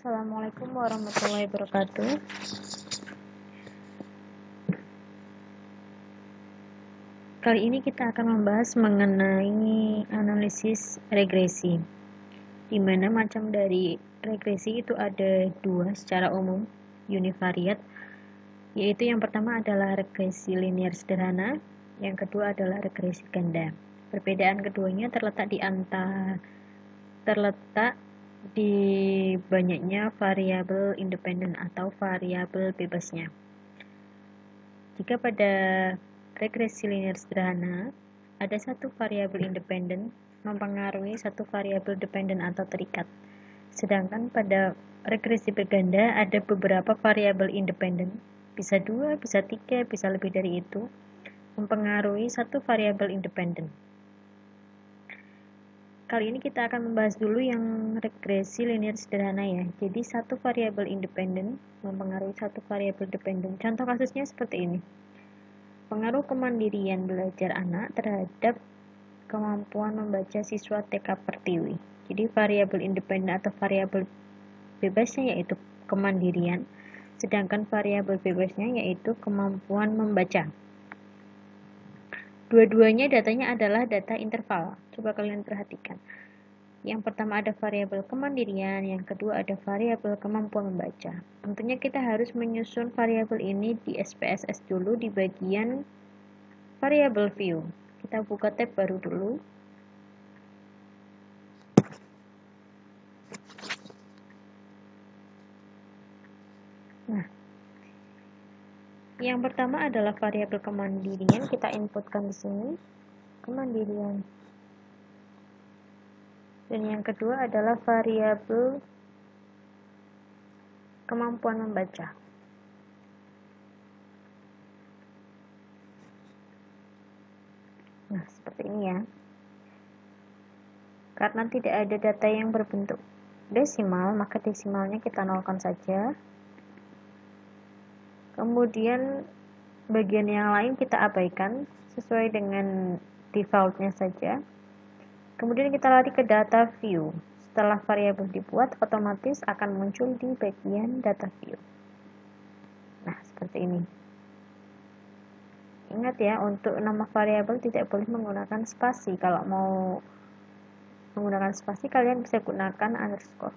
Assalamualaikum warahmatullahi wabarakatuh. Kali ini kita akan membahas mengenai analisis regresi, di mana macam dari regresi itu ada dua secara umum, univariat, yaitu yang pertama adalah regresi linear sederhana, yang kedua adalah regresi ganda. Perbedaan keduanya terletak di banyaknya variabel independen atau variabel bebasnya. Jika pada regresi linear sederhana, ada satu variabel independen mempengaruhi satu variabel dependen atau terikat. Sedangkan pada regresi berganda ada beberapa variabel independen, bisa 2, bisa 3, bisa lebih dari itu, mempengaruhi satu variabel independen. Kali ini kita akan membahas dulu yang regresi linear sederhana ya. Jadi satu variabel independen mempengaruhi satu variabel dependen. Contoh kasusnya seperti ini. Pengaruh kemandirian belajar anak terhadap kemampuan membaca siswa TK Pertiwi. Jadi variabel independen atau variabel bebasnya yaitu kemandirian, sedangkan variabel bebasnya yaitu kemampuan membaca. Dua-duanya datanya adalah data interval. Coba kalian perhatikan. Yang pertama ada variabel kemandirian, yang kedua ada variabel kemampuan membaca. Tentunya kita harus menyusun variabel ini di SPSS dulu di bagian variabel view. Kita buka tab baru dulu. Nah, yang pertama adalah variabel kemandirian, kita inputkan di sini kemandirian. Dan yang kedua adalah variabel kemampuan membaca. Nah, seperti ini ya. Karena tidak ada data yang berbentuk desimal, maka desimalnya kita nolkan saja. Kemudian bagian yang lain kita abaikan sesuai dengan defaultnya saja. Kemudian kita lari ke data view. Setelah variabel dibuat, otomatis akan muncul di bagian data view. Nah, seperti ini. Ingat ya, untuk nama variabel tidak boleh menggunakan spasi. Kalau mau menggunakan spasi, kalian bisa gunakan underscore.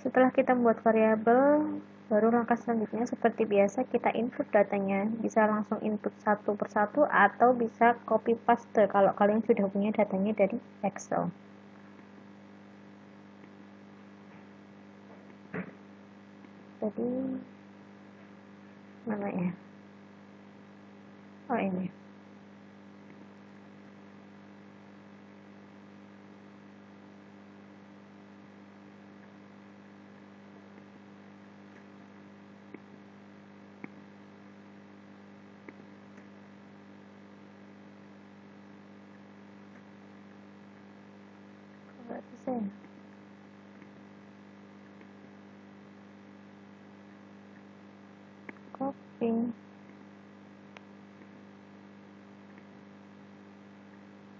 Setelah kita membuat variabel, baru langkah selanjutnya seperti biasa kita input datanya. Bisa langsung input satu persatu atau bisa copy paste kalau kalian sudah punya datanya dari Excel. Jadi mana ya? Oh ini. Nggak bisa ya? Copy.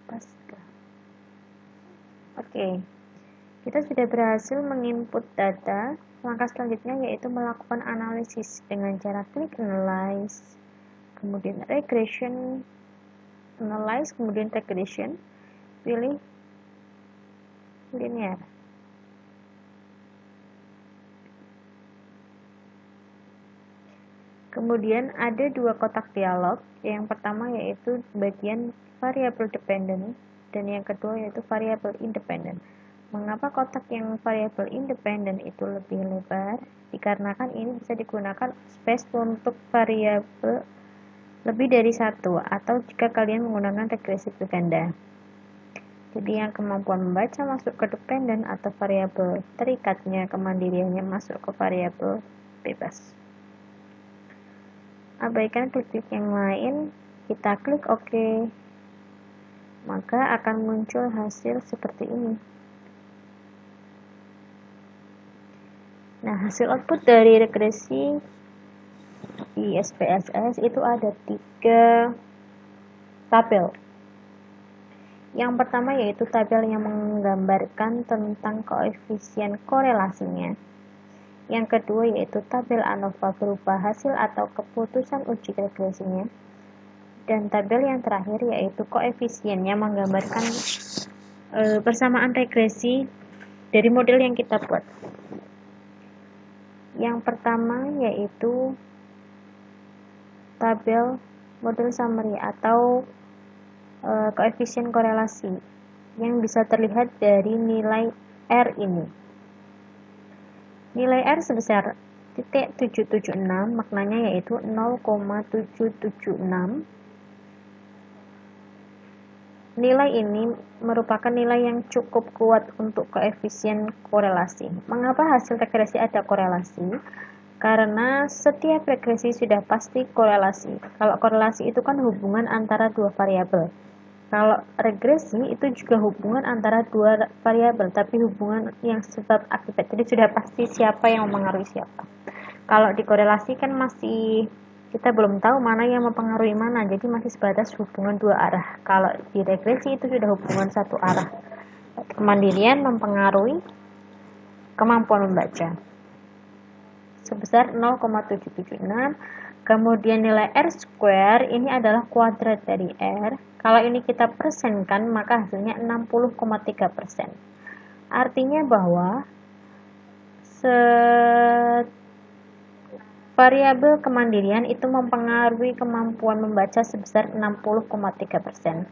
Paste. Oke. Kita sudah berhasil menginput data. Langkah selanjutnya yaitu melakukan analisis dengan cara klik analyze, kemudian regression, analyze, kemudian regression, pilih linear. Kemudian ada dua kotak dialog. Yang pertama yaitu bagian variabel dependent dan yang kedua yaitu variabel independent. Mengapa kotak yang variabel independen itu lebih lebar? Dikarenakan ini bisa digunakan space untuk variabel lebih dari satu atau jika kalian menggunakan regresi berganda. Jadi yang kemampuan membaca masuk ke dependen atau variabel terikatnya, kemandiriannya masuk ke variabel bebas. Abaikan klik yang lain, kita klik OK. Maka akan muncul hasil seperti ini. Nah, hasil output dari regresi di SPSS itu ada 3 tabel. Yang pertama yaitu tabel yang menggambarkan tentang koefisien korelasinya. Yang kedua yaitu tabel ANOVA berupa hasil atau keputusan uji regresinya. Dan tabel yang terakhir yaitu koefisiennya menggambarkan persamaan regresi dari model yang kita buat. Yang pertama yaitu tabel model summary atau koefisien korelasi yang bisa terlihat dari nilai R ini. Nilai R sebesar 0,776, maknanya yaitu 0,776. Nilai ini merupakan nilai yang cukup kuat untuk koefisien korelasi. Mengapa hasil regresi ada korelasi? Karena setiap regresi sudah pasti korelasi. Kalau korelasi itu kan hubungan antara dua variabel. Kalau regresi itu juga hubungan antara dua variabel, tapi hubungan yang sebab akibat. Jadi sudah pasti siapa yang mempengaruhi siapa. Kalau dikorelasi kan masih kita belum tahu mana yang mempengaruhi mana, jadi masih sebatas hubungan dua arah. Kalau di regresi itu sudah hubungan satu arah. Kemandirian mempengaruhi kemampuan membaca sebesar 0,776. Kemudian nilai R square ini adalah kuadrat dari R. Kalau ini kita persenkan maka hasilnya 60,3%. Artinya bahwa variabel kemandirian itu mempengaruhi kemampuan membaca sebesar 60,3%.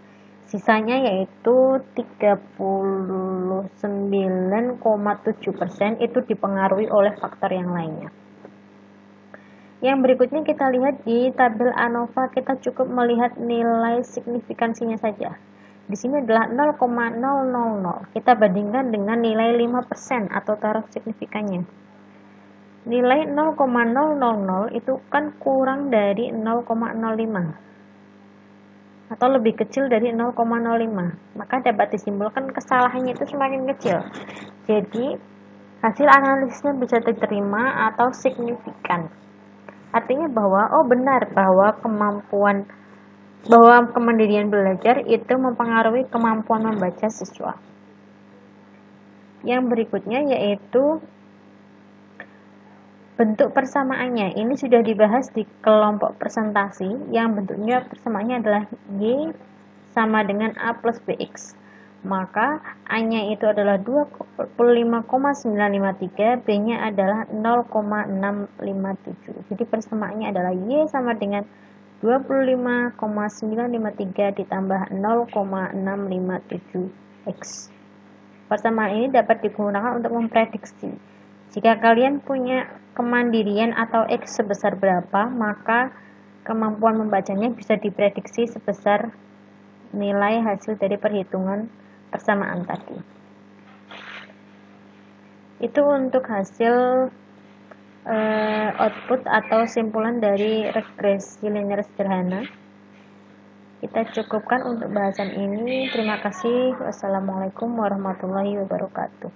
Sisanya yaitu 39,7% itu dipengaruhi oleh faktor yang lainnya. Yang berikutnya kita lihat di tabel ANOVA, kita cukup melihat nilai signifikansinya saja. Di sini adalah 0,000. Kita bandingkan dengan nilai 5% atau taraf signifikannya. Nilai 0,000 itu kan kurang dari 0,05 atau lebih kecil dari 0,05, maka dapat disimpulkan kesalahannya itu semakin kecil. Jadi hasil analisisnya bisa diterima atau signifikan. Artinya bahwa benar bahwa kemandirian belajar itu mempengaruhi kemampuan membaca siswa. Yang berikutnya yaitu bentuk persamaannya. Ini sudah dibahas di kelompok presentasi yang bentuknya persamaannya adalah Y sama dengan A plus BX. Maka A-nya itu adalah 25,953, B-nya adalah 0,657. Jadi persamaannya adalah Y sama dengan 25,953 ditambah 0,657X. Persamaan ini dapat digunakan untuk memprediksi. Jika kalian punya kemandirian atau X sebesar berapa, maka kemampuan membacanya bisa diprediksi sebesar nilai hasil dari perhitungan persamaan tadi. Itu untuk hasil output atau simpulan dari regresi linear sederhana. Kita cukupkan untuk bahasan ini. Terima kasih. Wassalamualaikum warahmatullahi wabarakatuh.